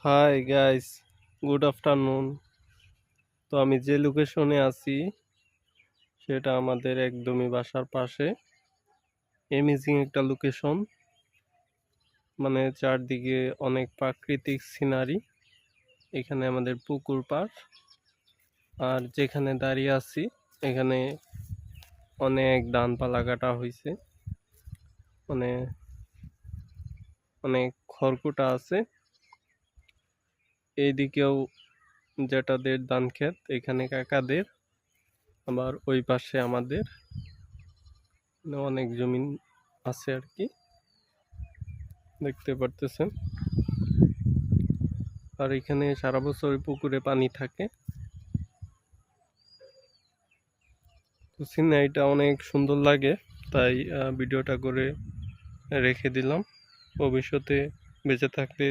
Hi guys, good afternoon. তো আমি যে লোকেশনে আছি সেটা আমাদের একদমই বাসার পাশে। অ্যামেজিং একটা লোকেশন, মানে চারদিকে অনেক প্রাকৃতিক সিনারি। এখানে আমাদের পুকুর পাড়, আর যেখানে দাঁড়িয়ে আছি এখানে অনেক ধানপালা কাটা হয়েছে, মানে অনেক খড়কুটা আছে। এইদিকেও যেটাদের ধান ক্ষেত, এখানে কাকাদের, আবার ওই পাশে আমাদের, মানে অনেক জমিন আছে আর কি, দেখতে পারতেছেন। আর এখানে সারা বছর পুকুরে পানি থাকে। তো সিনারিটা অনেক সুন্দর লাগে, তাই ভিডিওটা করে রেখে দিলাম। ভবিষ্যতে বেঁচে থাকলে